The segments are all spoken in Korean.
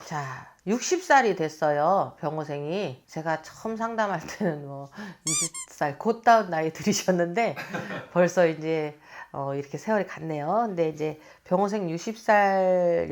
자, 60살이 됐어요. 병호생이. 제가 처음 상담할 때는 뭐 20살 곧다운 나이 들이셨는데 벌써 이제 이렇게 세월이 갔네요. 근데 이제 병호생 60살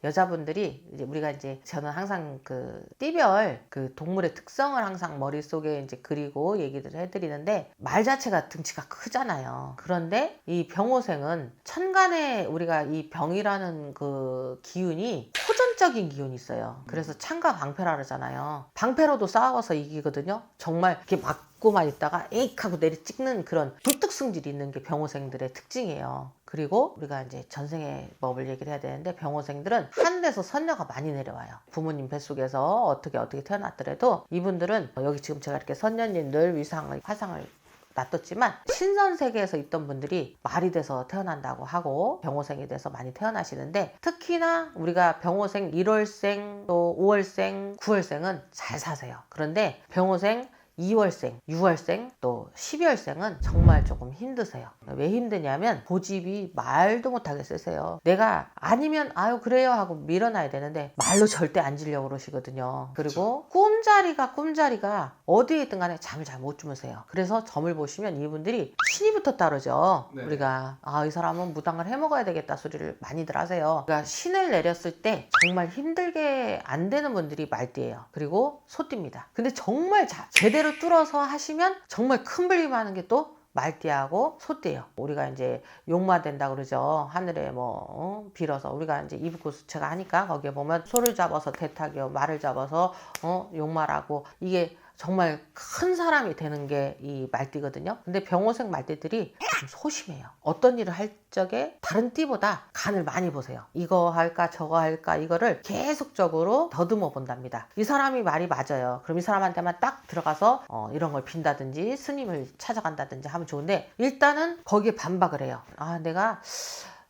여자분들이 이제 우리가 이제 저는 항상 그 띠별 그 동물의 특성을 항상 머릿속에 이제 그리고 얘기를 해드리는데 말 자체가 등치가 크잖아요. 그런데 이 병호생은 천간에 우리가 이 병이라는 그 기운이 호전적인 기운이 있어요. 그래서 창과 방패라 그러잖아요. 방패로도 싸워서 이기거든요. 정말 이렇게 막고만 있다가 에익 하고 내리 찍는 그런 불특승질이 있는 게 병호생들의 특징이에요. 그리고 우리가 이제 전생의 법을 얘기를 해야 되는데 병호생들은 하늘에서 선녀가 많이 내려와요. 부모님 뱃속에서 어떻게 태어났더라도 이분들은 여기 지금 제가 이렇게 선녀님들 화상을 놔뒀지만 신선세계에서 있던 분들이 말이 돼서 태어난다고 하고 병호생이 돼서 많이 태어나시는데 특히나 우리가 병호생 1월생 또 5월생 9월생은 잘 사세요. 그런데 병호생 2월생, 6월생, 또 12월생은 정말 조금 힘드세요. 왜 힘드냐면 고집이 말도 못하게 세세요. 내가 아니면 아유 그래요 하고 밀어놔야 되는데 말로 절대 안 지려고 그러시거든요. 그리고 꿈자리가 어디에 있든 간에 잠을 잘 못 주무세요. 그래서 점을 보시면 이분들이 신이 붙었다 그러죠. 네. 우리가 이 사람은 무당을 해먹어야 되겠다 소리를 많이들 하세요. 그러니까 신을 내렸을 때 정말 힘들게 안 되는 분들이 말띠예요. 그리고 소띠입니다. 근데 정말 제대로 뚫어서 하시면 정말 큰 불림하는 게 또 말띠하고 소띠예요. 우리가 이제 용마 된다 그러죠. 하늘에 빌어서 우리가 이제 이북구수체가 하니까 거기에 보면 소를 잡아서 대탁이요, 말을 잡아서 용마라고 이게 정말 큰 사람이 되는 게 이 말띠거든요. 근데 병호생 말띠들이 좀 소심해요. 어떤 일을 할 적에 다른 띠보다 간을 많이 보세요. 이거 할까 저거 할까 이거를 계속적으로 더듬어 본답니다. 이 사람이 말이 맞아요. 그럼 이 사람한테만 딱 들어가서 이런 걸 빈다든지 스님을 찾아간다든지 하면 좋은데 일단은 거기에 반박을 해요. 내가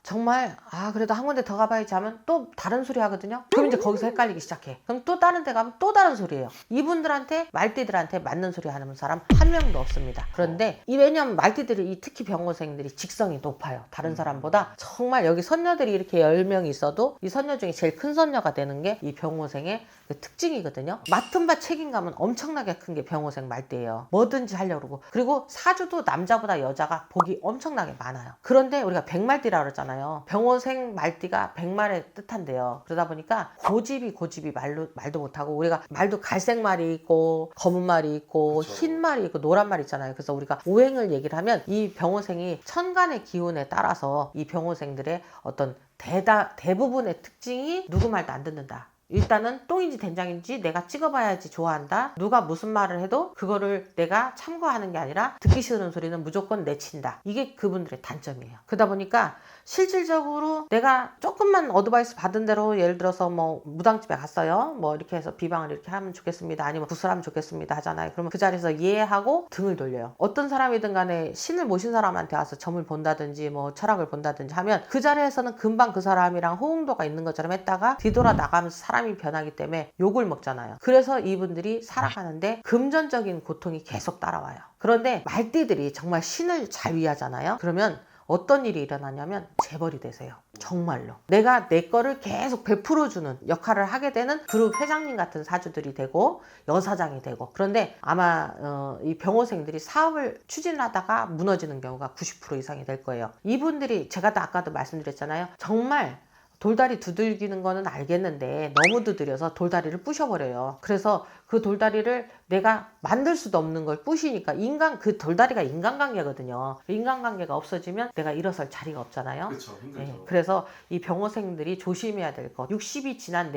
정말 그래도 한 군데 더 가봐야지 하면 또 다른 소리 하거든요. 그럼 이제 거기서 헷갈리기 시작해. 그럼 또 다른 데 가면 또 다른 소리예요. 이분들한테 말띠들한테 맞는 소리 하는 사람 한 명도 없습니다. 그런데 왜냐면 말띠들이 특히 병호생들이 직성이 높아요. 다른 사람보다 정말 여기 선녀들이 이렇게 10명이 있어도 이 선녀 중에 제일 큰 선녀가 되는 게 이 병호생의 그 특징이거든요. 맡은 바 책임감은 엄청나게 큰 게 병호생 말띠예요. 뭐든지 하려고 그러고 그리고 사주도 남자보다 여자가 복이 엄청나게 많아요. 그런데 우리가 백말띠라 그러잖아요. 병호생 말띠가 백말의 뜻한데요. 그러다 보니까 고집이 말도 못하고 우리가 말도 갈색 말이 있고 검은 말이 있고 그쵸. 흰 말이 있고 노란 말이 있잖아요. 그래서 우리가 오행을 얘기를 하면 이 병호생이 천간의 기운에 따라서 이 병호생들의 어떤 대부분의 특징이 누구 말도 안 듣는다. 일단은 똥인지 된장인지 내가 찍어봐야지 좋아한다. 누가 무슨 말을 해도 그거를 내가 참고하는 게 아니라 듣기 싫은 소리는 무조건 내친다. 이게 그분들의 단점이에요. 그러다 보니까 실질적으로 내가 조금만 어드바이스 받은 대로 예를 들어서 무당집에 갔어요. 이렇게 해서 비방을 이렇게 하면 좋겠습니다. 아니면 구슬하면 좋겠습니다 하잖아요. 그러면 그 자리에서 이해하고 등을 돌려요. 어떤 사람이든 간에 신을 모신 사람한테 와서 점을 본다든지 철학을 본다든지 하면 그 자리에서는 금방 그 사람이랑 호응도가 있는 것처럼 했다가 뒤돌아 나가면서 사람이 변하기 때문에 욕을 먹잖아요. 그래서 이분들이 살아가는데 금전적인 고통이 계속 따라와요. 그런데 말띠들이 정말 신을 잘 위하잖아요. 그러면 어떤 일이 일어나냐면 재벌이 되세요. 정말로. 내가 내 거를 계속 베풀어주는 역할을 하게 되는 그룹 회장님 같은 사주들이 되고 여사장이 되고 그런데 아마 이 병호생들이 사업을 추진하다가 무너지는 경우가 90% 이상이 될 거예요. 이분들이 제가 아까도 말씀드렸잖아요. 정말 돌다리 두들기는 거는 알겠는데 너무 두드려서 돌다리를 부셔버려요. 그래서 그 돌다리를 내가 만들 수도 없는 걸 부시니까 그 돌다리가 인간관계거든요. 인간관계가 없어지면 내가 일어설 자리가 없잖아요. 그렇죠. 힘들죠. 그래서 이 병호생들이 조심해야 될 것. 60이 지난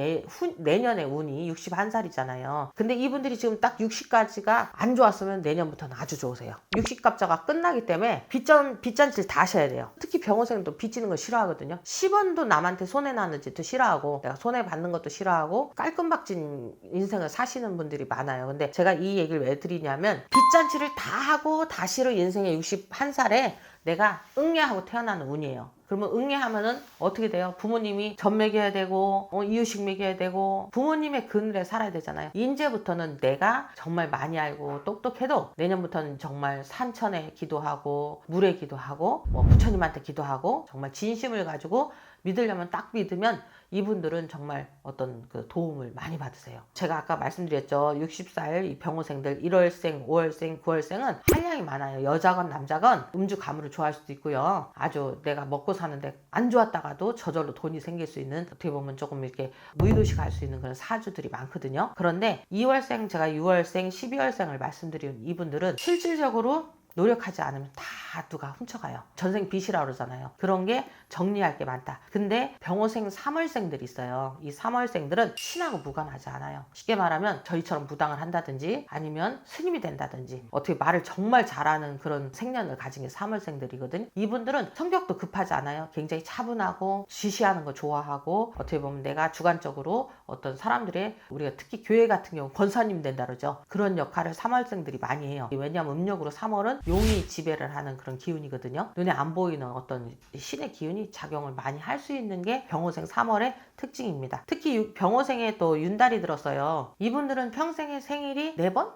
내년의 운이 61살이잖아요. 근데 이분들이 지금 딱 60까지가 안 좋았으면 내년부터는 아주 좋으세요. 60갑자가 끝나기 때문에 빚잔치를 다 하셔야 돼요. 특히 병호생도 빚지는 거 싫어하거든요. 10원도 남한테 손해나는 짓도 싫어하고 내가 손해받는 것도 싫어하고 깔끔박진 인생을 사시는 분들이 많아요. 근데 제가 이 얘기를 왜 드리냐면 빚잔치를 다 하고 다시로 인생의 61살에 내가 응애하고 태어나는 운이에요. 그러면 응애하면은 어떻게 돼요? 부모님이 젖 먹여야 되고 이유식 먹여야 되고 부모님의 그늘에 살아야 되잖아요. 이제부터는 내가 정말 많이 알고 똑똑해도 내년부터는 정말 산천에 기도하고 물에 기도하고 부처님한테 기도하고 정말 진심을 가지고 믿으려면 딱 믿으면 이분들은 정말 어떤 그 도움을 많이 받으세요. 제가 아까 말씀드렸죠. 60살 이 병호생들 1월생, 5월생, 9월생은 한량이 많아요. 여자건 남자건 음주 가무를 좋아할 수도 있고요. 아주 내가 먹고 사는데 안 좋았다가도 저절로 돈이 생길 수 있는 어떻게 보면 조금 이렇게 무의도시 갈 수 있는 그런 사주들이 많거든요. 그런데 2월생, 제가 6월생, 12월생을 말씀드린 이분들은 실질적으로 노력하지 않으면 다 누가 훔쳐가요. 전생 빚이라고 그러잖아요. 그런 게 정리할 게 많다. 근데 병호생 3월생들이 있어요. 이 3월생들은 신하고 무관하지 않아요. 쉽게 말하면 저희처럼 무당을 한다든지 아니면 스님이 된다든지 어떻게 말을 정말 잘하는 그런 생년을 가진 게 3월생들이거든요. 이분들은 성격도 급하지 않아요. 굉장히 차분하고 지시하는 거 좋아하고 어떻게 보면 내가 주관적으로 어떤 사람들의 우리가 특히 교회 같은 경우 권사님 된다 그러죠. 그런 역할을 3월생들이 많이 해요. 왜냐하면 음력으로 3월은 용이 지배를 하는 그런 기운이거든요. 눈에 안 보이는 어떤 신의 기운이 작용을 많이 할 수 있는 게 병호생 3월의 특징입니다. 특히 병호생에 또 윤달이 들었어요. 이분들은 평생의 생일이 4번?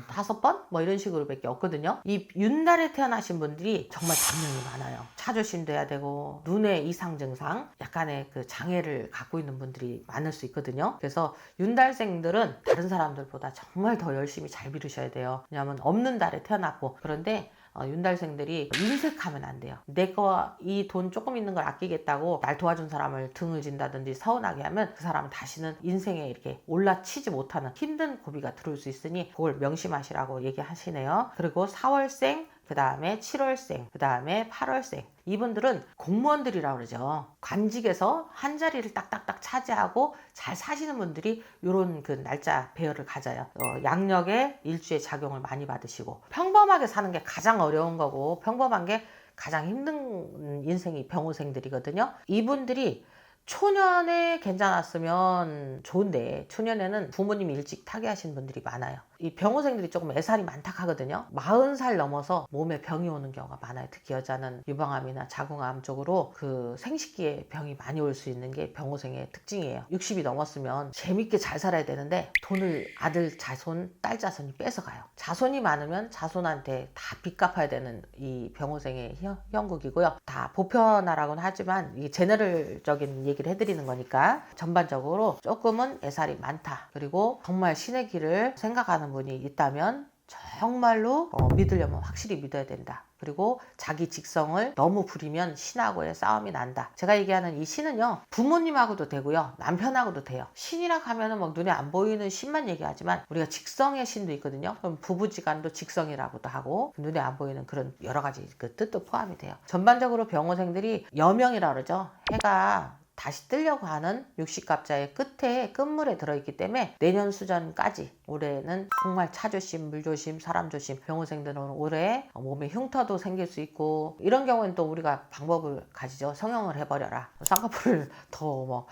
5번? 뭐 이런 식으로 밖에 없거든요. 이 윤달에 태어나신 분들이 정말 장명이 많아요. 차조심 돼야 되고 눈의 이상 증상, 약간의 그 장애를 갖고 있는 분들이 많을 수 있거든요. 그래서 윤달생들은 다른 사람들보다 정말 더 열심히 잘 기르셔야 돼요. 왜냐하면 없는 달에 태어났고 그런데 윤달생들이 인색하면 안 돼요. 내가 이 돈 조금 있는 걸 아끼겠다고 날 도와준 사람을 등을 진다든지 서운하게 하면 그 사람은 다시는 인생에 이렇게 올라치지 못하는 힘든 고비가 들어올 수 있으니 그걸 명심하시라고 얘기하시네요. 그리고 4월생, 그 다음에 7월생, 그 다음에 8월생. 이분들은 공무원들이라고 그러죠. 관직에서 한 자리를 딱딱딱 차지하고 잘 사시는 분들이 이런 그 날짜 배열을 가져요. 양력의 일주의 작용을 많이 받으시고 평범하게 사는 게 가장 어려운 거고 평범한 게 가장 힘든 인생이 병호생들이거든요. 이분들이 초년에 괜찮았으면 좋은데 초년에는 부모님이 일찍 타계하신 분들이 많아요. 이 병호생들이 조금 애살이 많다 하거든요. 40살 넘어서 몸에 병이 오는 경우가 많아요. 특히 여자는 유방암이나 자궁암 쪽으로 그 생식기에 병이 많이 올 수 있는 게 병호생의 특징이에요. 60이 넘었으면 재밌게 잘 살아야 되는데 돈을 아들 자손, 딸 자손이 뺏어가요. 자손이 많으면 자손한테 다 빚 갚아야 되는 이 병호생의 형국이고요. 다 보편화라고는 하지만 이 제너럴적인 얘기를 해드리는 거니까 전반적으로 조금은 애살이 많다. 그리고 정말 신의 길을 생각하는 분이 있다면 정말로 믿으려면 확실히 믿어야 된다. 그리고 자기 직성을 너무 부리면 신하고의 싸움이 난다. 제가 얘기하는 이 신은요, 부모님하고도 되고요, 남편하고도 돼요. 신이라 하면은 막 눈에 안 보이는 신만 얘기하지만 우리가 직성의 신도 있거든요. 그럼 부부지간도 직성이라고도 하고 눈에 안 보이는 그런 여러 가지 그 뜻도 포함이 돼요. 전반적으로 병호생들이 여명이라 그러죠. 해가 다시 뜨려고 하는 육식갑자의 끝에 끝물에 들어있기 때문에 내년 수전까지 올해는 정말 차조심, 물조심, 사람조심. 병호생들은 올해 몸에 흉터도 생길 수 있고 이런 경우에는 또 우리가 방법을 가지죠. 성형을 해버려라. 쌍꺼풀을 더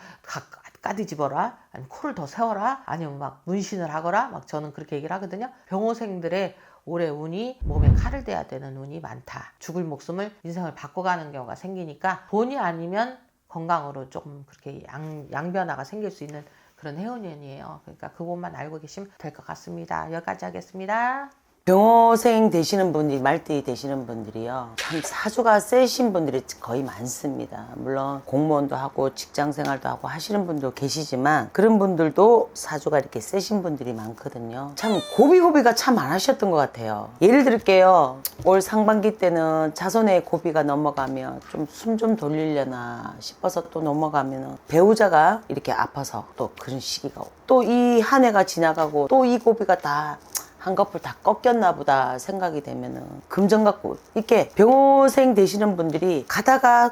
까뒤집어라. 아니면 코를 더 세워라. 아니면 막 문신을 하거라. 막 저는 그렇게 얘기를 하거든요. 병호생들의 올해 운이 몸에 칼을 대야 되는 운이 많다. 죽을 목숨을 인생을 바꿔가는 경우가 생기니까 본의 아니면 건강으로 조금 그렇게 양변화가 생길 수 있는 그런 해운년이에요. 그러니까 그것만 알고 계시면 될 것 같습니다. 여기까지 하겠습니다. 병호생 되시는 분들이, 말띠 되시는 분들이요, 참 사주가 세신 분들이 거의 많습니다. 물론 공무원도 하고 직장생활도 하고 하시는 분도 계시지만 그런 분들도 사주가 이렇게 세신 분들이 많거든요. 참 고비가 참 많으셨던 것 같아요. 예를 들게요, 올 상반기 때는 자손의 고비가 넘어가면 좀 숨 좀 돌리려나 싶어서 또 넘어가면 배우자가 이렇게 아파서 또 그런 시기가 오고 또 이 한 해가 지나가고 또 이 고비가 다 한꺼풀 다 꺾였나 보다 생각이 되면은 금전 갖고 이렇게 병호생 되시는 분들이 가다가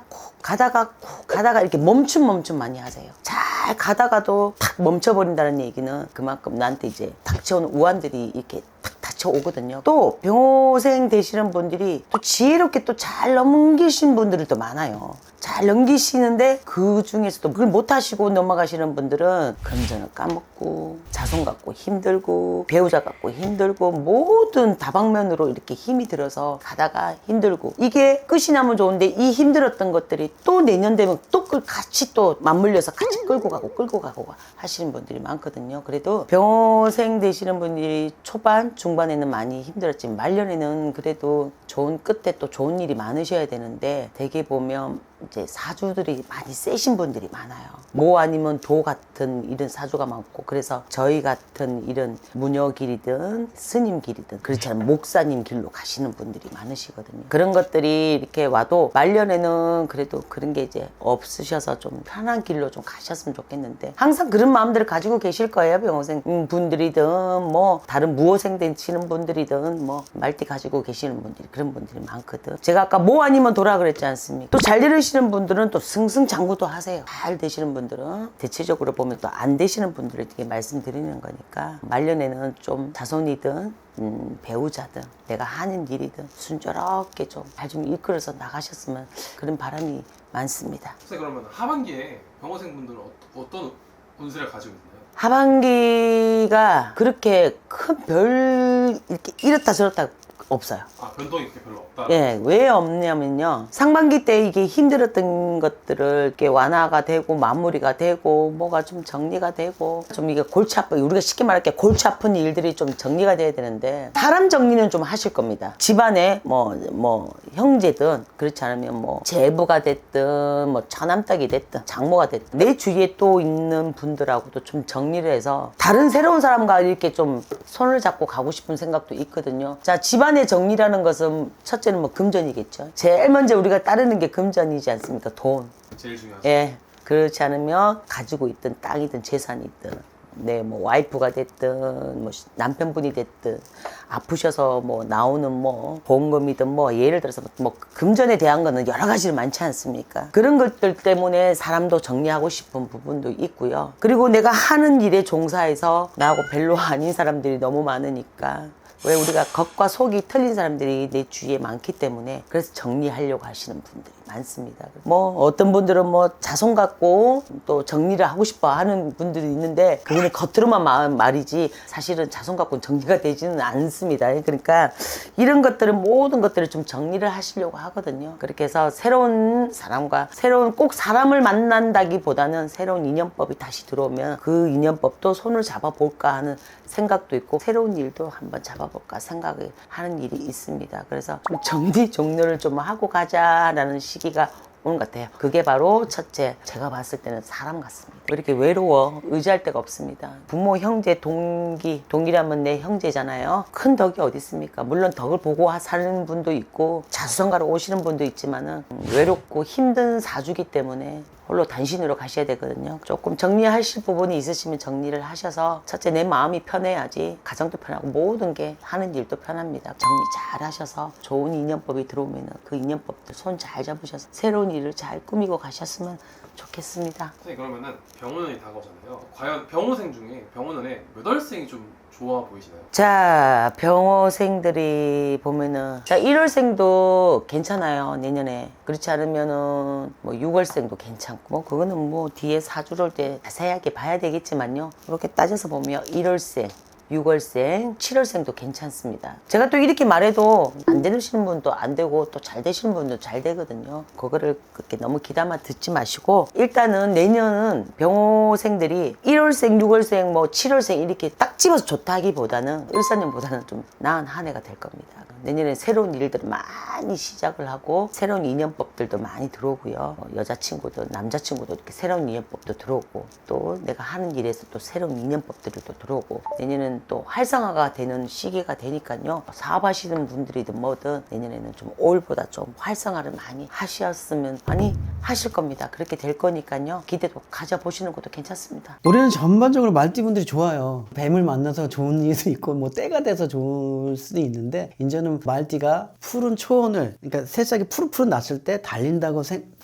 이렇게 멈춤 많이 하세요. 잘 가다가도 탁 멈춰버린다는 얘기는 그만큼 나한테 이제 닥쳐오는 우환들이 이렇게 탁 닥쳐오거든요. 또 병호생 되시는 분들이 또 지혜롭게 또 잘 넘기신 분들도 많아요. 잘 잘 넘기시는데 그 중에서도 그걸 못하시고 넘어가시는 분들은 금전을 까먹고 자손 갖고 힘들고 배우자 갖고 힘들고 모든 다방면으로 이렇게 힘이 들어서 가다가 힘들고 이게 끝이 나면 좋은데 이 힘들었던 것들이 또 내년 되면 또 같이 또 맞물려서 같이 끌고 가고 하시는 분들이 많거든요. 그래도 병호생 되시는 분들이 초반 중반에는 많이 힘들었지만 말년에는 그래도 좋은 끝에 또 좋은 일이 많으셔야 되는데 대개 보면 이제 사주들이 많이 세신 분들이 많아요. 뭐 아니면 도 같은 이런 사주가 많고 그래서 저희 같은 이런 무녀길이든 스님 길이든 그렇지 않으면 목사님 길로 가시는 분들이 많으시거든요. 그런 것들이 이렇게 와도 말년에는 그래도 그런 게 이제 없으셔서 좀 편한 길로 좀 가셨으면 좋겠는데 항상 그런 마음들을 가지고 계실 거예요. 병호생 분들이든 뭐 다른 무호생 되시는 분들이든 뭐 말띠 가지고 계시는 분들이 그런 분들이 많거든. 제가 아까 뭐 아니면 도라 그랬지 않습니까? 또 잘 되시는 분들은 또 승승장구도 하세요. 잘 되시는 분들은 대체적으로 보면 또 안 되시는 분들에게 말씀드리는 거니까 말년에는 좀 자손이든 배우자든 내가 하는 일이든 순조롭게 좀 잘 좀 이끌어서 나가셨으면 그런 바람이 많습니다. 선생님 그러면 하반기에 병호생분들은 어떤 운세를 가지고 있나요? 하반기가 그렇게 큰 별 이렇게 이렇다 저렇다 없어요. 아 변동이 그렇게 별로 없다. 예, 왜 없냐면요. 상반기 때 이게 힘들었던 것들을 이렇게 완화가 되고 마무리가 되고 뭐가 좀 정리가 되고 좀 이게 골치 아픈 우리가 쉽게 말할게 골치 아픈 일들이 좀 정리가 돼야 되는데 사람 정리는 좀 하실 겁니다. 집안에 뭐 형제든 그렇지 않으면 뭐 제부가 됐든 뭐 처남댁이 됐든 장모가 됐든 내 주위에 또 있는 분들하고도 좀 정리를 해서 다른 새로운 사람과 이렇게 좀 손을 잡고 가고 싶은 생각도 있거든요. 자, 집안의 정리라는 것은 첫째는 뭐 금전이겠죠. 제일 먼저 우리가 따르는 게 금전이지 않습니까? 돈. 제일 중요하죠. 예. 그렇지 않으면 가지고 있던 땅이든 재산이든 네, 뭐 와이프가 됐든 뭐 남편분이 됐든 아프셔서 뭐 나오는 뭐 보험금이든 뭐 예를 들어서 뭐 금전에 대한 거는 여러 가지로 많지 않습니까? 그런 것들 때문에 사람도 정리하고 싶은 부분도 있고요. 그리고 내가 하는 일에 종사해서 나하고 별로 아닌 사람들이 너무 많으니까 왜 우리가 겉과 속이 틀린 사람들이 내 주위에 많기 때문에 그래서 정리하려고 하시는 분들이 많습니다. 뭐 어떤 분들은 뭐 자손 갖고 또 정리를 하고 싶어 하는 분들이 있는데 그거는 겉으로만 말이지 사실은 자손 갖고는 정리가 되지는 않습니다. 그러니까 이런 것들은 모든 것들을 좀 정리를 하시려고 하거든요. 그렇게 해서 새로운 사람과 새로운 꼭 사람을 만난다기보다는 새로운 인연법이 다시 들어오면 그 인연법도 손을 잡아볼까 하는 생각도 있고 새로운 일도 한번 잡아볼까 생각을 하는 일이 있습니다. 그래서 좀 정리 종료를 좀 하고 가자라는 시기가 오는 것 같아요. 그게 바로 첫째, 제가 봤을 때는 사람 같습니다. 왜 이렇게 외로워? 의지할 데가 없습니다. 부모, 형제, 동기라면 내 형제잖아요. 큰 덕이 어디 있습니까? 물론 덕을 보고 사는 분도 있고 자수성가로 오시는 분도 있지만은 외롭고 힘든 사주기 때문에 홀로 단신으로 가셔야 되거든요. 조금 정리하실 부분이 있으시면 정리를 하셔서 첫째 내 마음이 편해야지 가정도 편하고 모든 게 하는 일도 편합니다. 정리 잘 하셔서 좋은 인연법이 들어오면 그 인연법들 손 잘 잡으셔서 새로운 일을 잘 꾸미고 가셨으면 좋겠습니다. 선생님 그러면은 병원운이 다가오잖아요. 과연 병호생 중에 병원운에 몇 월생이 좀 좋아 보이시나요? 자, 병호생들이 보면은 자 1월생도 괜찮아요. 내년에 그렇지 않으면은 뭐 6월생도 괜찮고 뭐 그거는 뭐 뒤에 사주를 올 때 자세하게 봐야 되겠지만요. 이렇게 따져서 보면 1월생 6월생, 7월생도 괜찮습니다. 제가 또 이렇게 말해도 안 되시는 분도 안 되고 또 잘 되시는 분도 잘 되거든요. 그거를 그렇게 너무 기담아 듣지 마시고 일단은 내년은 병호생들이 1월생, 6월생, 뭐 7월생 이렇게 딱 집어서 좋다기보다는 을사년보다는 좀 나은 한 해가 될 겁니다. 내년에 새로운 일들을 많이 시작을 하고 새로운 인연법들도 많이 들어오고요. 여자친구도 남자친구도 이렇게 새로운 인연법도 들어오고 또 내가 하는 일에서 또 새로운 인연법들이 또 들어오고 내년에는 또 활성화가 되는 시기가 되니까요. 사업하시는 분들이든 뭐든 내년에는 좀 올해보다 좀 활성화를 많이 하셨으면 많이 하실 겁니다. 그렇게 될 거니까요. 기대도 가져보시는 것도 괜찮습니다. 올해는 전반적으로 말띠분들이 좋아요. 뱀을 만나서 좋은 일도 있고 뭐 때가 돼서 좋을 수도 있는데 이제는 말띠가 푸른 초원을 그러니까 새싹이 푸릇푸릇 났을 때 달린다고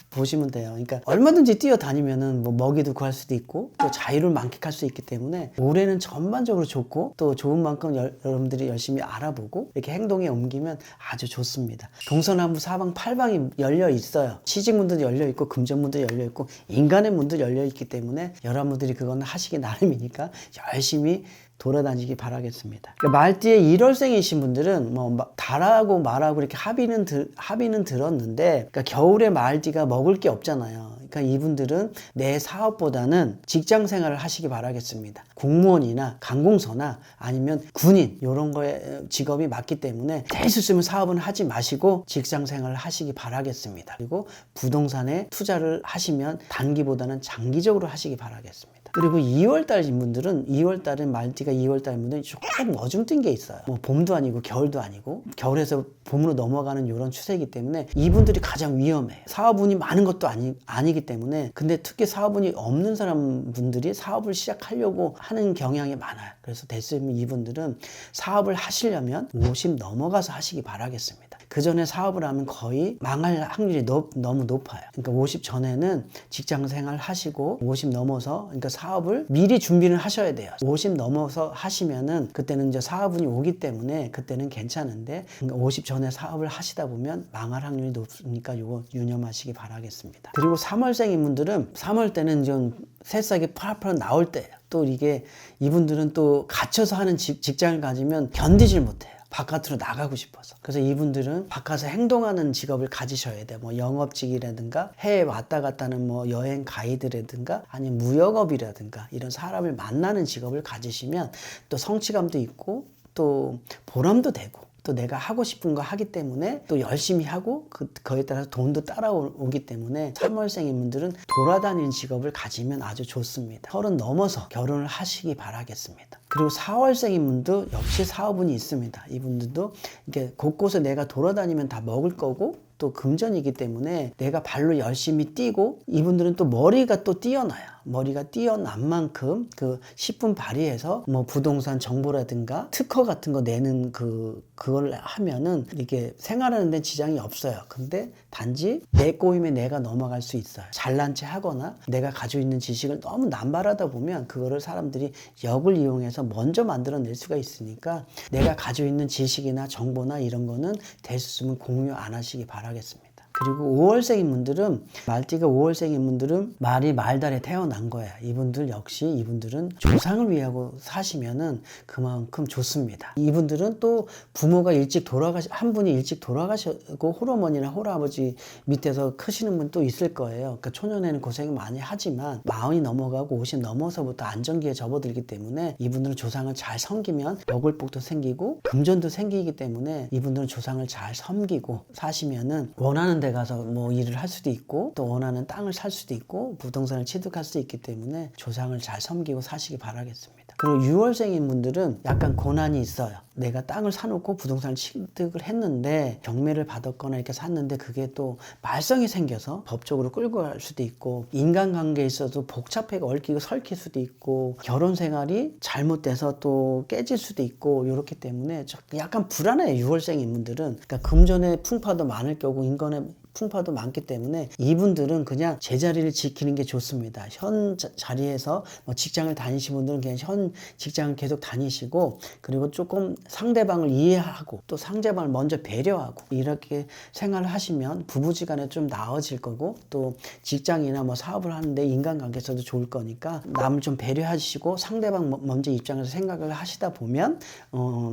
보시면 돼요. 그러니까 얼마든지 뛰어다니면은 뭐 먹이도 구할 수도 있고 또 자유를 만끽할 수 있기 때문에 올해는 전반적으로 좋고 또 좋은 만큼 여러분들이 열심히 알아보고 이렇게 행동에 옮기면 아주 좋습니다. 동서남북 사방 팔방이 열려 있어요. 취직문도 열려 있고 금전문도 열려 있고 인간의 문도 열려 있기 때문에 여러분들이 그건 하시기 나름이니까 열심히 돌아다니기 바라겠습니다. 그러니까 말띠에 1월생이신 분들은 뭐 달하고 말하고 이렇게 합의는 들었는데, 그러니까 겨울에 말띠가 먹을 게 없잖아요. 그러니까 이분들은 내 사업보다는 직장 생활을 하시기 바라겠습니다. 공무원이나 관공서나 아니면 군인 이런 거에 직업이 맞기 때문에 될 수 있으면 사업은 하지 마시고 직장 생활을 하시기 바라겠습니다. 그리고 부동산에 투자를 하시면 단기보다는 장기적으로 하시기 바라겠습니다. 그리고 2월달인 분들은 2월달은 말띠가 2월달인 분들은 조금 어중뜬 게 있어요. 뭐 봄도 아니고 겨울도 아니고 겨울에서 봄으로 넘어가는 이런 추세이기 때문에 이분들이 가장 위험해요. 사업운이 많은 것도 아니기 때문에. 근데 특히 사업운이 없는 사람분들이 사업을 시작하려고 하는 경향이 많아요. 그래서 됐으면 이분들은 사업을 하시려면 50 넘어가서 하시기 바라겠습니다. 그 전에 사업을 하면 거의 망할 확률이 너무 높아요. 그러니까 50 전에는 직장 생활 하시고 50 넘어서, 그러니까 사업을 미리 준비를 하셔야 돼요. 50 넘어서 하시면은 그때는 이제 사업운이 오기 때문에 그때는 괜찮은데, 그러니까 50 전에 사업을 하시다 보면 망할 확률이 높으니까 이거 유념하시기 바라겠습니다. 그리고 3월생인 분들은 3월 때는 좀 새싹이 파랗파랗 나올 때예요. 또 이게 이분들은 또 갇혀서 하는 직장을 가지면 견디질 못해요. 바깥으로 나가고 싶어서. 그래서 이분들은 바깥에서 행동하는 직업을 가지셔야 돼요. 뭐 영업직이라든가 해외 왔다 갔다 하는 뭐 여행 가이드라든가 아니면 무역업이라든가 이런 사람을 만나는 직업을 가지시면 또 성취감도 있고 또 보람도 되고 또 내가 하고 싶은 거 하기 때문에 또 열심히 하고 그거에 따라서 돈도 따라오기 때문에 3월생인 분들은 돌아다니는 직업을 가지면 아주 좋습니다. 30 넘어서 결혼을 하시기 바라겠습니다. 그리고 4월생인 분도 역시 사업운이 있습니다. 이분들도 이렇게 곳곳에 내가 돌아다니면 다 먹을 거고 또 금전이기 때문에 내가 발로 열심히 뛰고, 이분들은 또 머리가 또 뛰어나요. 머리가 뛰어난 만큼 그 10분 발휘해서 뭐 부동산 정보라든가 특허 같은 거 내는 그걸 하면은 이게 생활하는 데 지장이 없어요. 근데 단지 내 꼬임에 내가 넘어갈 수 있어요. 잘난 체 하거나 내가 가지고 있는 지식을 너무 남발하다 보면 그거를 사람들이 역을 이용해서 먼저 만들어낼 수가 있으니까 내가 가지고 있는 지식이나 정보나 이런 거는 될 수 있으면 공유 안 하시기 바라겠습니다. 그리고 5월생인 분들은, 말띠가 5월생인 분들은 말이 말달에 태어난 거야. 이분들 역시 이분들은 조상을 위하고 사시면은 그만큼 좋습니다. 이분들은 또 부모가 한 분이 일찍 돌아가시고 홀어머니나 홀아버지 밑에서 크시는 분 또 있을 거예요. 그러니까 초년에는 고생을 많이 하지만 40이 넘어가고 50 넘어서부터 안정기에 접어들기 때문에 이분들은 조상을 잘 섬기면 먹을 복도 생기고 금전도 생기기 때문에 이분들은 조상을 잘 섬기고 사시면은 원하는 데 가서 뭐 일을 할 수도 있고 또 원하는 땅을 살 수도 있고 부동산을 취득할 수도 있기 때문에 조상을 잘 섬기고 사시기 바라겠습니다. 그리고 6월생인 분들은 약간 고난이 있어요. 내가 땅을 사놓고 부동산을 취득을 했는데 경매를 받았거나 이렇게 샀는데 그게 또 말썽이 생겨서 법적으로 끌고 갈 수도 있고, 인간관계에 있어도 복잡하게 얽히고 설킬 수도 있고, 결혼 생활이 잘못돼서 또 깨질 수도 있고, 이렇기 때문에 약간 불안해요. 6월생인 분들은. 그러니까 금전의 풍파도 많을 거고 인간의 풍파도 많기 때문에 이분들은 그냥 제자리를 지키는 게 좋습니다. 현 자리에서 뭐 직장을 다니시는 분들은 그냥 현 직장을 계속 다니시고, 그리고 조금 상대방을 이해하고 또 상대방을 먼저 배려하고 이렇게 생활을 하시면 부부지간에 좀 나아질 거고, 또 직장이나 뭐 사업을 하는데 인간관계에서도 좋을 거니까 남을 좀 배려하시고 상대방 먼저 입장에서 생각을 하시다 보면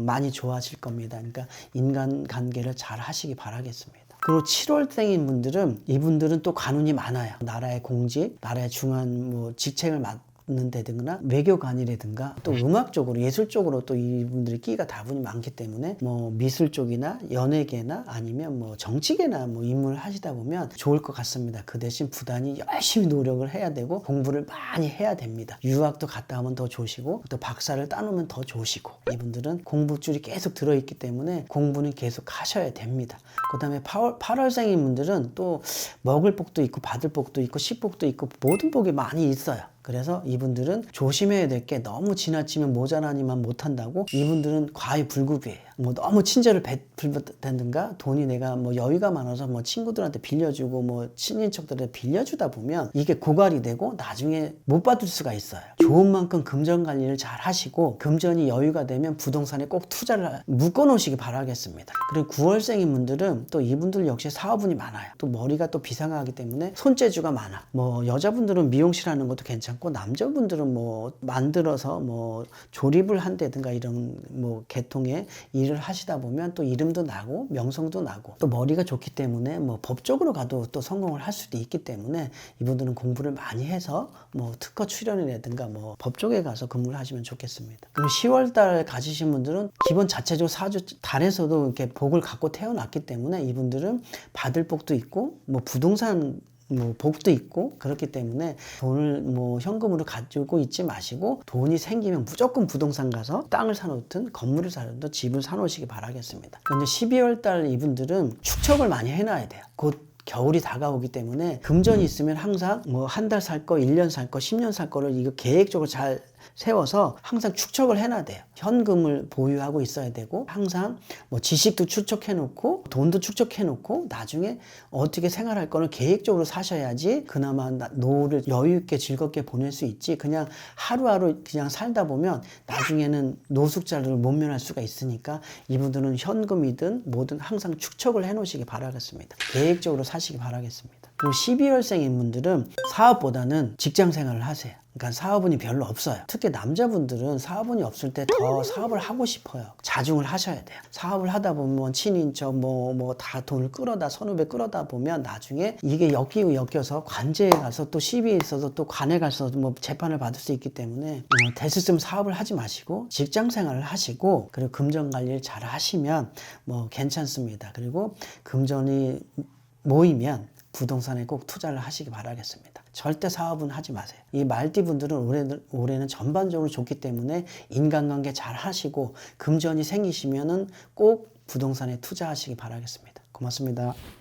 많이 좋아질 겁니다. 그러니까 인간관계를 잘 하시기 바라겠습니다. 그리고 7월생인 분들은, 이분들은 또 관운이 많아요. 나라의 공직, 나라의 중요한 뭐 직책을 맡는다든가 외교관이라든가 또 음악 쪽으로, 예술 쪽으로 또 이분들이 끼가 다분히 많기 때문에 뭐 미술 쪽이나 연예계나 아니면 뭐 정치계나 뭐 인물을 하시다 보면 좋을 것 같습니다. 그 대신 부단히 열심히 노력을 해야 되고 공부를 많이 해야 됩니다. 유학도 갔다 오면 더 좋으시고 또 박사를 따놓으면 더 좋으시고, 이분들은 공부줄이 계속 들어있기 때문에 공부는 계속 하셔야 됩니다. 그 다음에 8월생인 분들은 또 먹을 복도 있고 받을 복도 있고 식복도 있고 모든 복이 많이 있어요. 그래서 이분들은 조심해야 될 게 너무 지나치면 모자라니만 못한다고 이분들은 과유불급이에요. 뭐 너무 친절을 베풀든가 돈이 내가 뭐 여유가 많아서 뭐 친구들한테 빌려주고 뭐 친인척들한테 빌려주다 보면 이게 고갈이 되고 나중에 못 받을 수가 있어요. 좋은 만큼 금전 관리를 잘 하시고 금전이 여유가 되면 부동산에 꼭 투자를 묶어 놓으시기 바라겠습니다. 그리고 9월생인 분들은 또 이분들 역시 사업운이 많아요. 또 머리가 또 비상하기 때문에 손재주가 많아. 뭐 여자분들은 미용실 하는 것도 괜찮고 남자분들은 뭐 만들어서 뭐 조립을 한다든가 이런 뭐 계통의 일을 하시다 보면 또 이름도 나고 명성도 나고 또 머리가 좋기 때문에 뭐 법적으로 가도 또 성공을 할 수도 있기 때문에 이분들은 공부를 많이 해서 뭐 특허 출연이라든가 뭐 법조계 가서 근무를 하시면 좋겠습니다. 그럼 10월달 가지신 분들은 기본 자체적으로 사주 달에서도 이렇게 복을 갖고 태어났기 때문에 이분들은 받을 복도 있고 뭐 부동산 뭐 복도 있고 그렇기 때문에 돈을 뭐 현금으로 가지고 있지 마시고 돈이 생기면 무조건 부동산 가서 땅을 사놓든 건물을 사놓든 집을 사놓으시기 바라겠습니다. 근데 12월 달 이분들은 축척을 많이 해놔야 돼요. 곧 겨울이 다가오기 때문에 금전이 있으면 항상 뭐 한 달 살 거, 1년 살 거, 10년 살 거를 이거 계획적으로 잘 세워서 항상 축척을 해놔야 돼요. 현금을 보유하고 있어야 되고 항상 뭐 지식도 축적해 놓고 돈도 축적해 놓고 나중에 어떻게 생활할 거는 계획적으로 사셔야지 그나마 노후를 여유 있게 즐겁게 보낼 수 있지 그냥 하루하루 그냥 살다 보면 나중에는 노숙자를 못 면할 수가 있으니까 이분들은 현금이든 뭐든 항상 축적을 해 놓으시기 바라겠습니다. 계획적으로 사시기 바라겠습니다. 그리고 12월생인 분들은 사업보다는 직장 생활을 하세요. 그러니까 사업운이 별로 없어요. 특히 남자분들은 사업운이 없을 때 더 사업을 하고 싶어요. 자중을 하셔야 돼요. 사업을 하다 보면 친인척 뭐 다 돈을 끌어다 선후배 끌어다 보면 나중에 이게 엮이고 엮여서 관제에 가서 또 시비에 있어서 또 관에 가서 뭐 재판을 받을 수 있기 때문에 대수점 사업을 하지 마시고 직장 생활을 하시고 그리고 금전 관리를 잘 하시면 뭐 괜찮습니다. 그리고 금전이 모이면 부동산에 꼭 투자를 하시기 바라겠습니다. 절대 사업은 하지 마세요. 이 말띠분들은 올해는 전반적으로 좋기 때문에 인간관계 잘 하시고 금전이 생기시면은 꼭 부동산에 투자하시기 바라겠습니다. 고맙습니다.